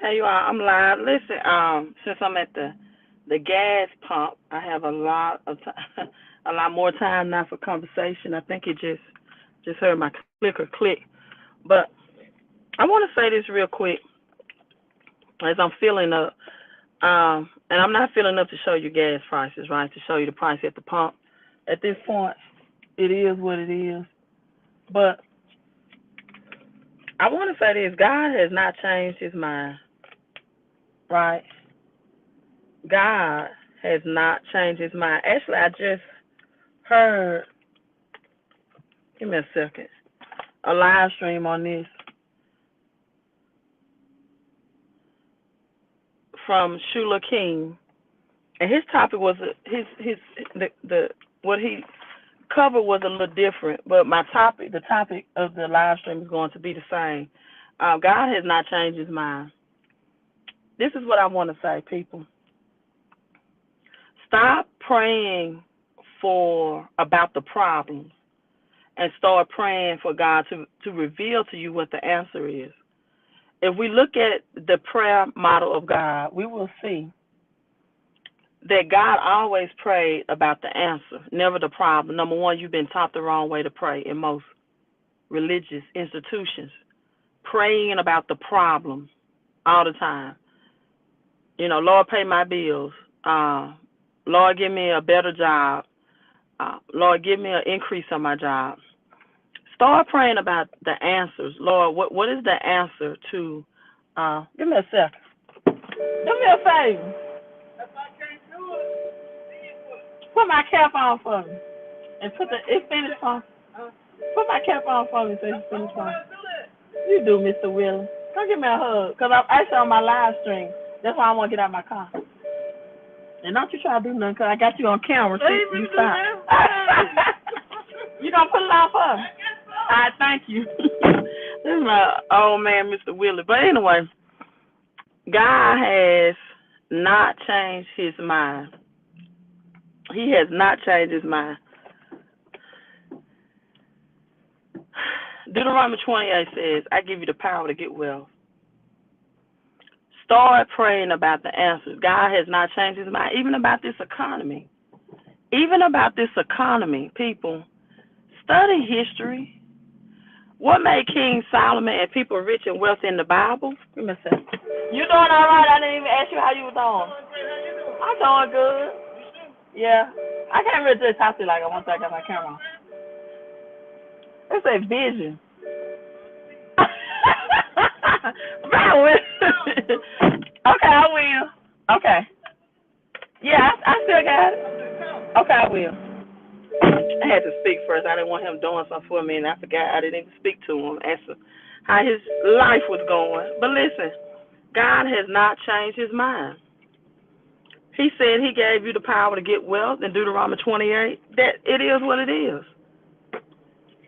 Okay, you all, I'm live. Listen, since I'm at the gas pump, I have a lot of time, a lot more time now for conversation. I think it just heard my clicker click, but I want to say this real quick as I'm filling up. And I'm not filling up to show you gas prices, right? To show you the price at the pump. At this point, it is what it is. But I want to say this: God has not changed His mind, right? God has not changed His mind. Actually, I just heard. Give me a second. A live stream on this from Shula King, and his topic was the what he covered was a little different, but the topic of the live stream is going to be the same. God has not changed His mind. This is what I want to say, people. Stop praying for about the problems and start praying for God to reveal to you what the answer is. If we look at the prayer model of God, we will see that God always prayed about the answer, never the problem. Number one, you've been taught the wrong way to pray in most religious institutions, praying about the problem all the time. You know, Lord, pay my bills. Lord, give me a better job. Lord, give me an increase on my job. Start praying about the answers. Lord, what is the answer to, give me a second. Do me a favor. Put my cap on for me. And it's finished on. Put my cap on for me so it's finished on. You do, Mr. Willis. Come give me a hug. Because I'm actually on my live stream. That's why I want to get out of my car. And don't you try to do nothing because I got you on camera. You stop. You don't put it on for me. All right, thank you. This is my old man, Mr. Willis. But anyway, God has not changed His mind. He has not changed His mind. Deuteronomy 28 says, I give you the power to get wealth. Start praying about the answers. God has not changed His mind, even about this economy. Even about this economy, people, study history. What made King Solomon and people rich and wealthy in the Bible? Give me a second. You doing all right? I didn't even ask you how you was doing. I'm doing good. Yeah. I can't really just talk to you like I want to. I got my camera on. It's a vision. Okay, I will. Okay. Yeah, I still got it. Okay, I will. I had to speak first. I didn't want him doing something for me, and I forgot I didn't even speak to him, ask him how his life was going. But listen, God has not changed His mind. He said He gave you the power to get wealth in Deuteronomy 28. That it is what it is.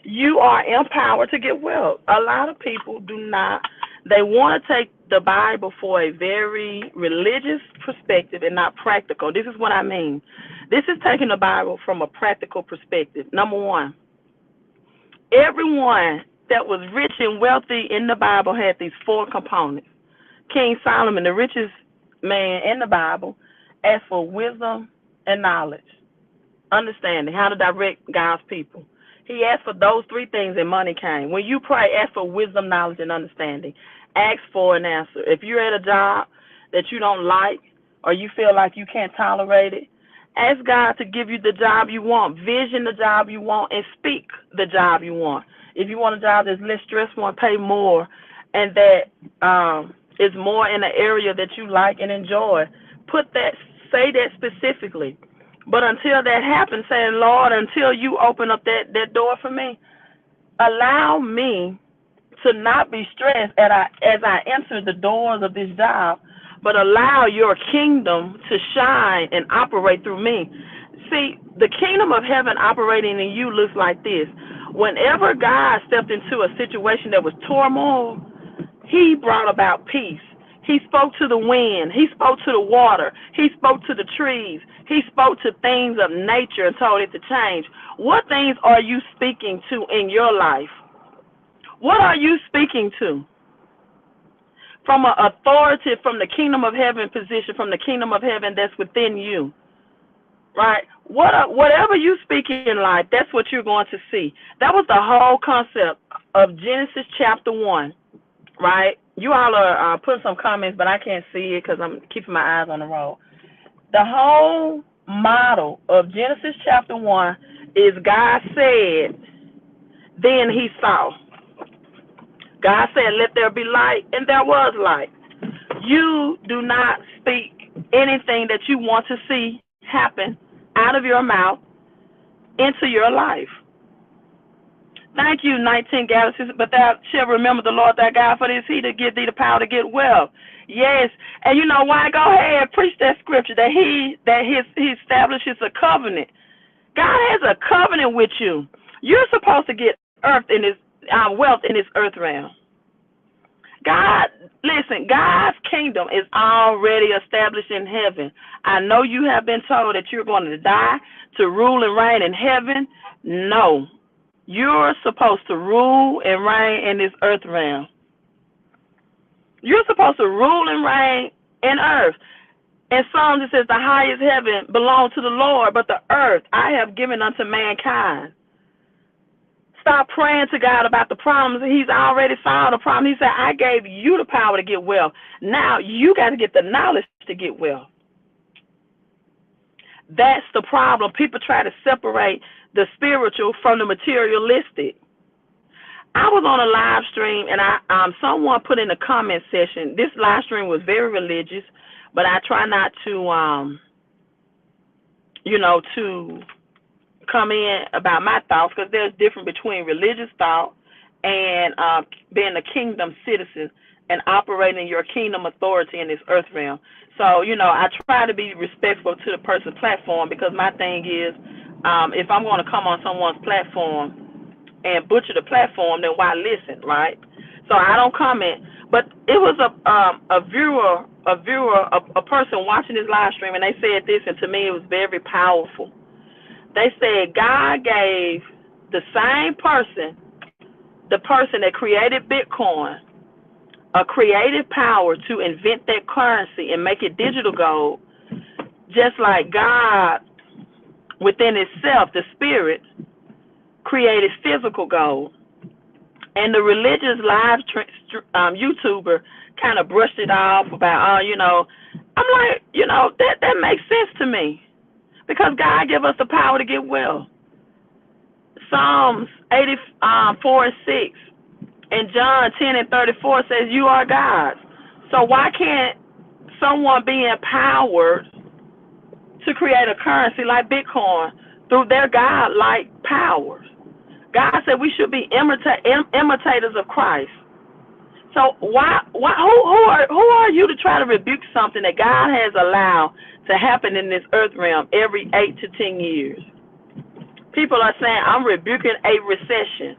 You are empowered to get wealth. A lot of people do not. They want to take the Bible for a very religious perspective and not practical. This is what I mean. This is taking the Bible from a practical perspective. Number one, everyone that was rich and wealthy in the Bible had these four components. King Solomon, the richest man in the Bible, asked for wisdom and knowledge, understanding how to direct God's people. He asked for those three things and money came. When you pray, ask for wisdom, knowledge, and understanding. Ask for an answer. If you're at a job that you don't like or you feel like you can't tolerate it, ask God to give you the job you want. Vision the job you want and speak the job you want. If you want a job that's less stressful and pay more and that is more in an area that you like and enjoy, say that specifically. But until that happens, saying, Lord, until you open up that door for me, allow me to not be stressed as I enter the doors of this job, but allow your kingdom to shine and operate through me. See, the kingdom of heaven operating in you looks like this. Whenever God stepped into a situation that was turmoil, He brought about peace. He spoke to the wind. He spoke to the water. He spoke to the trees. He spoke to things of nature and told it to change. What things are you speaking to in your life? What are you speaking to? from an authority from the kingdom of heaven position, from the kingdom of heaven that's within you. Right? Whatever you speak in life, that's what you're going to see. That was the whole concept of Genesis chapter 1, right? You all are putting some comments, but I can't see it because I'm keeping my eyes on the road. The whole model of Genesis chapter 1 is God said, then he saw. God said, let there be light, and there was light. You do not speak anything that you want to see happen out of your mouth into your life. Thank you, 19 galaxies, but thou shalt remember the Lord thy God, for this he to give thee the power to get wealth. Yes, and you know why? Go ahead, preach that scripture that he establishes a covenant. God has a covenant with you. You're supposed to get wealth in this earth realm. God, listen, God's kingdom is already established in heaven. I know you have been told that you're going to die to rule and reign in heaven. No, you're supposed to rule and reign in this earth realm. You're supposed to rule and reign in earth. In Psalms it says the highest heaven belongs to the Lord, but the earth I have given unto mankind. Stop praying to God about the problems. He's already solved the problem. He said, I gave you the power to get wealth. Now you got to get the knowledge to get wealth. That's the problem. People try to separate the spiritual from the materialistic. I was on a live stream, and someone put in the comment section, this live stream was very religious, but I try not to, to come in about my thoughts, because there's difference between religious thought and being a kingdom citizen and operating your kingdom authority in this earth realm. So, I try to be respectful to the person's platform, because my thing is, if I'm going to come on someone's platform and butcher the platform, then why listen, right? So I don't comment. But it was a viewer, a person watching this live stream, and they said this, and to me it was very powerful. They said God gave the same person, the person that created Bitcoin, a creative power to invent that currency and make it digital gold, just like God within itself, the spirit, created physical gold. And the religious live YouTuber kind of brushed it off about, I'm like, that makes sense to me, because God gave us the power to get well. Psalms 84:6 and John 10:34 says you are God. So why can't someone be empowered to create a currency like Bitcoin through their God-like powers? God said we should be imitators of Christ. So who are you to try to rebuke something that God has allowed to happen in this earth realm every 8 to 10 years? People are saying, I'm rebuking a recession.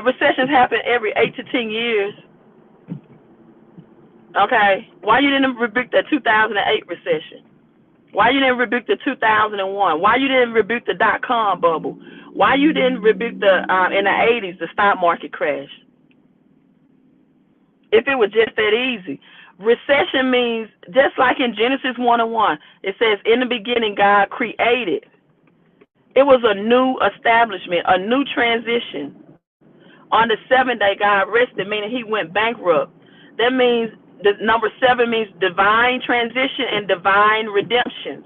Recessions happen every 8 to 10 years. Okay, why you didn't rebuke the 2008 recession? Why you didn't rebuke the 2001? Why you didn't rebuke the dot-com bubble? Why you didn't rebuke the in the 80s, the stock market crash? If it was just that easy. Recession means, just like in Genesis 1:1, it says, in the beginning God created. It was a new establishment, a new transition. On the seventh day, God rested, meaning he went bankrupt. That means the number 7 means divine transition and divine redemption.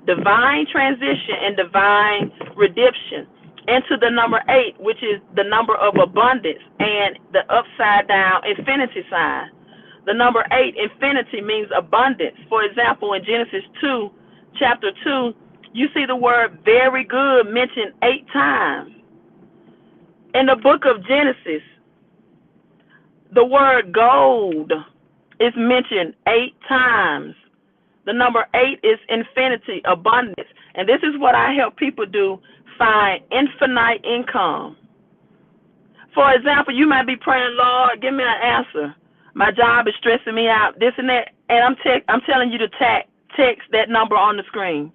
Divine transition and divine redemption. Into the number 8, which is the number of abundance, and the upside down infinity sign. The number 8, infinity, means abundance. For example, in Genesis 2, chapter 2, you see the word very good mentioned 8 times. In the book of Genesis, the word gold is mentioned 8 times. The number 8 is infinity, abundance. And this is what I help people do, find infinite income. For example, you might be praying, Lord, give me an answer. My job is stressing me out, this and that. And I'm telling you to text that number on the screen.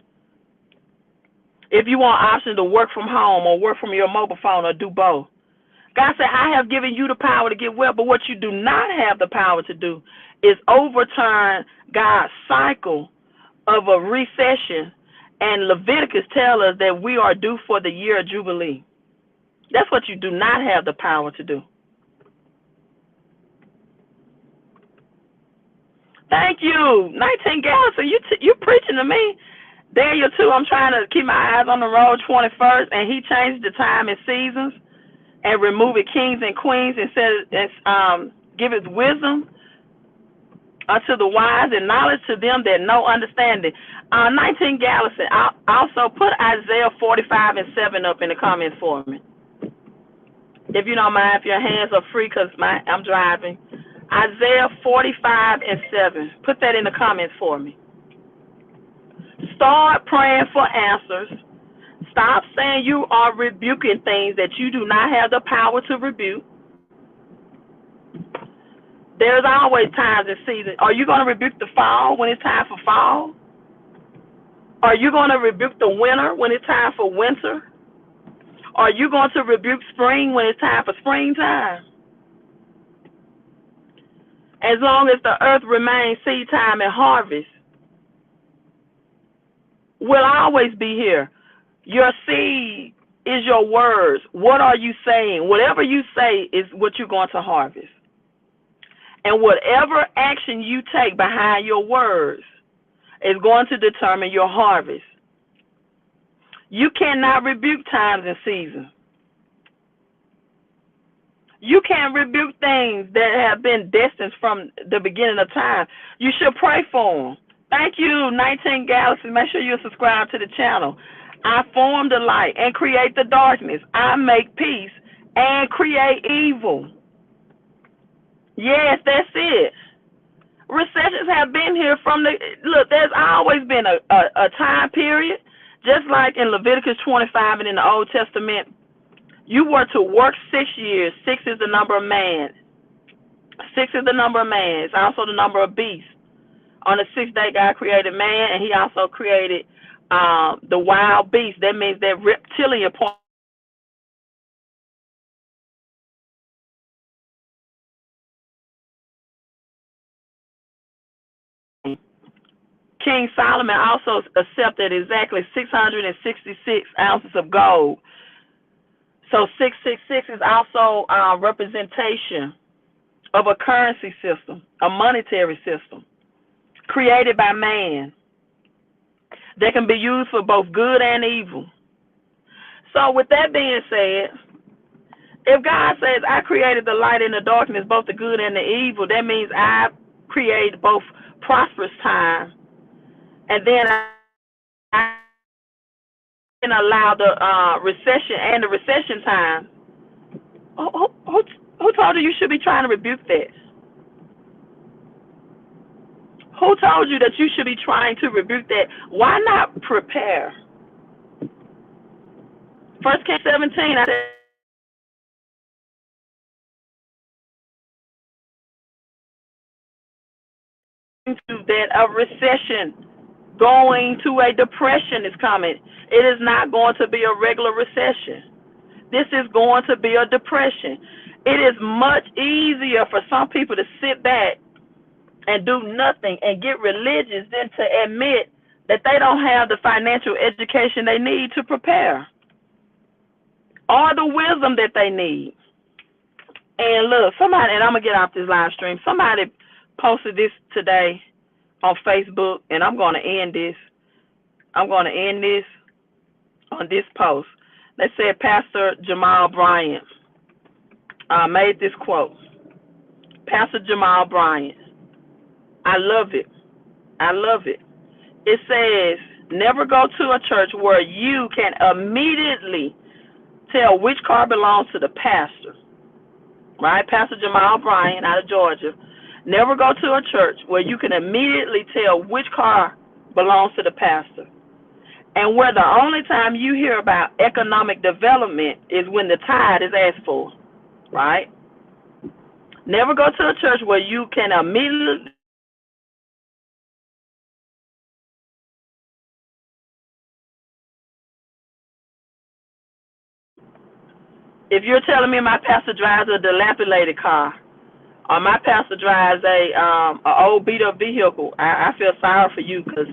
If you want options to work from home or work from your mobile phone or do both. God said, I have given you the power to get well, but what you do not have the power to do is overturn God's cycle of a recession. And Leviticus tells us that we are due for the year of Jubilee. That's what you do not have the power to do. Thank you. 19 Galaxy, you preaching to me. Daniel 2, I'm trying to keep my eyes on the road, 21st, and he changed the time and seasons and removed kings and queens and said, give his wisdom unto the wise and knowledge to them that know understanding. 19 Galaxy, also put Isaiah 45 and 7 up in the comments for me. If you don't mind, if your hands are free, because I'm driving. Isaiah 45 and 7. Put that in the comments for me. Start praying for answers. Stop saying you are rebuking things that you do not have the power to rebuke. There's always times and seasons. Are you going to rebuke the fall when it's time for fall? Are you going to rebuke the winter when it's time for winter? Are you going to rebuke spring when it's time for springtime? As long as the earth remains seed time and harvest, will always be here. Your seed is your words. What are you saying? Whatever you say is what you're going to harvest. And whatever action you take behind your words is going to determine your harvest. You cannot rebuke times and seasons. You can't rebuke things that have been destined from the beginning of time. You should pray for them. Thank you, 19 Galaxies. Make sure you subscribe to the channel. I form the light and create the darkness. I make peace and create evil. Yes, that's it. Recessions have been here from look, there's always been a time period, just like in Leviticus 25 and in the Old Testament. You were to work 6 years. 6 is the number of man. 6 is the number of man. It's also the number of beasts. On the 6th day, God created man, and he also created the wild beast. That means that reptilian point. King Solomon also accepted exactly 666 ounces of gold. So 666 is also a representation of a currency system, a monetary system created by man that can be used for both good and evil. So with that being said, if God says, I created the light and the darkness, both the good and the evil, that means I created both prosperous time, and then I can allow the recession and the recession time. Who told you you should be trying to rebuke that? Who told you that you should be trying to rebuke that? Why not prepare? 1 Kings 17, I said that a recession, going to a depression is coming. It is not going to be a regular recession. This is going to be a depression. It is much easier for some people to sit back and do nothing and get religious than to admit that they don't have the financial education they need to prepare or the wisdom that they need. And look, somebody, and I'm going to get off this live stream, somebody posted this today on Facebook, and I'm going to end this. I'm going to end this on this post. They said Pastor Jamal Bryant made this quote. Pastor Jamal Bryant. I love it. I love it. It says, never go to a church where you can immediately tell which car belongs to the pastor. Right? Pastor Jamal Bryant out of Georgia. Never go to a church where you can immediately tell which car belongs to the pastor. And where the only time you hear about economic development is when the tithe is asked for. Right? Never go to a church where you can immediately If you're telling me my pastor drives a dilapidated car, or my pastor drives a old beat up vehicle, I feel sorry for you, because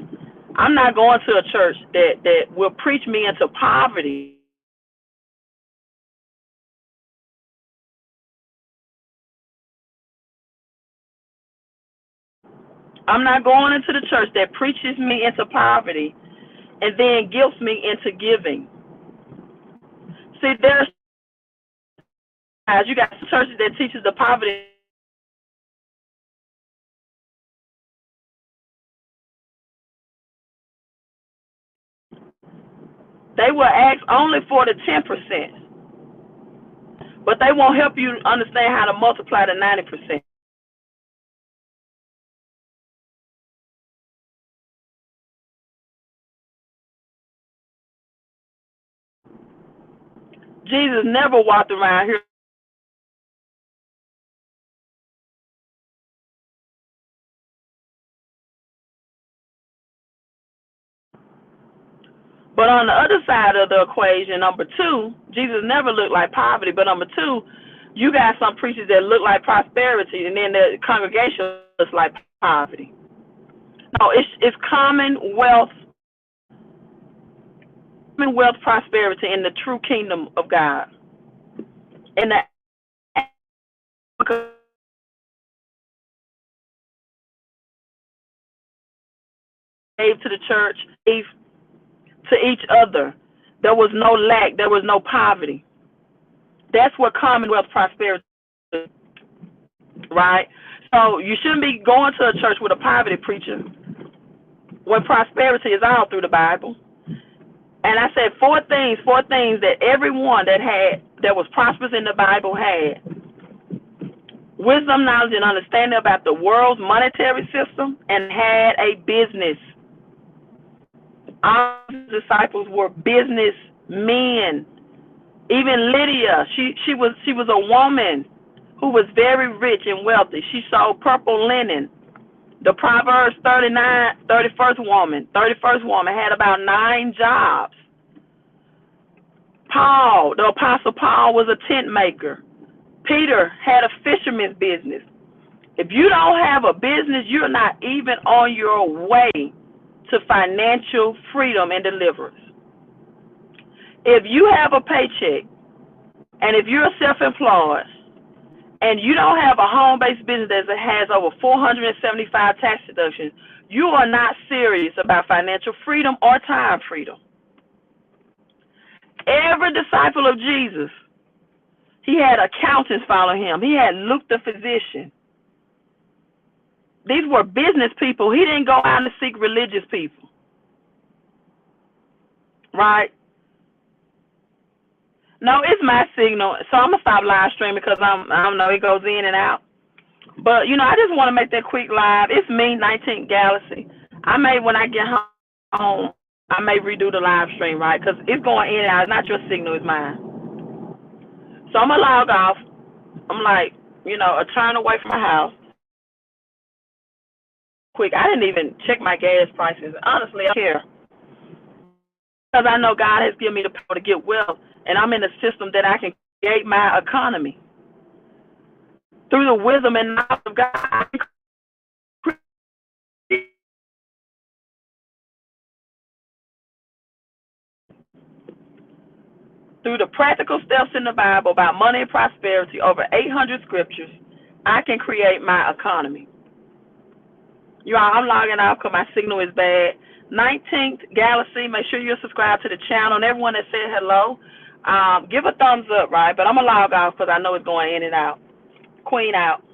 I'm not going to a church that will preach me into poverty. I'm not going into the church that preaches me into poverty and then guilts me into giving. See, there's you got churches that teaches the poverty. They will ask only for the 10%, but they won't help you understand how to multiply the 90%. Jesus never walked around here. But on the other side of the equation, number two, Jesus never looked like poverty. But number two, you got some preachers that look like prosperity, and then the congregation looks like poverty. No, it's commonwealth prosperity in the true kingdom of God. And the gave to the church, gave to each other. There was no lack. There was no poverty. That's what commonwealth prosperity is, right? So you shouldn't be going to a church with a poverty preacher when prosperity is all through the Bible. And I said four things that everyone that was prosperous in the Bible had: wisdom, knowledge, and understanding about the world's monetary system, and had a business. Our disciples were businessmen. Even Lydia, she was a woman who was very rich and wealthy. She sold purple linen. The Proverbs 31st woman had about 9 jobs. Paul, the Apostle Paul, was a tent maker. Peter had a fisherman's business. If you don't have a business, you're not even on your way to financial freedom and deliverance. If you have a paycheck, and if you're self-employed, and you don't have a home-based business that has over 475 tax deductions, you are not serious about financial freedom or time freedom. Every disciple of Jesus, he had accountants follow him. He had Luke the physician. These were business people. He didn't go out to seek religious people. Right? No, it's my signal. So I'm going to stop live streaming because I don't know, it goes in and out. But, I just want to make that quick live. It's me, 19th Galaxy. When I get home, I may redo the live stream, right? Because it's going in and out. It's not your signal, it's mine. So I'm going to log off. I'm like, a turn away from my house. Quick, I didn't even check my gas prices. Honestly, I don't care. Because I know God has given me the power to get wealth, and I'm in a system that I can create my economy. Through the wisdom and knowledge of God, through the practical steps in the Bible about money and prosperity, over 800 scriptures, I can create my economy. I'm logging out because my signal is bad. 19th Galaxy, make sure you're subscribed to the channel. And everyone that said hello, give a thumbs up, right? But I'm going to log off because I know it's going in and out. Queen out.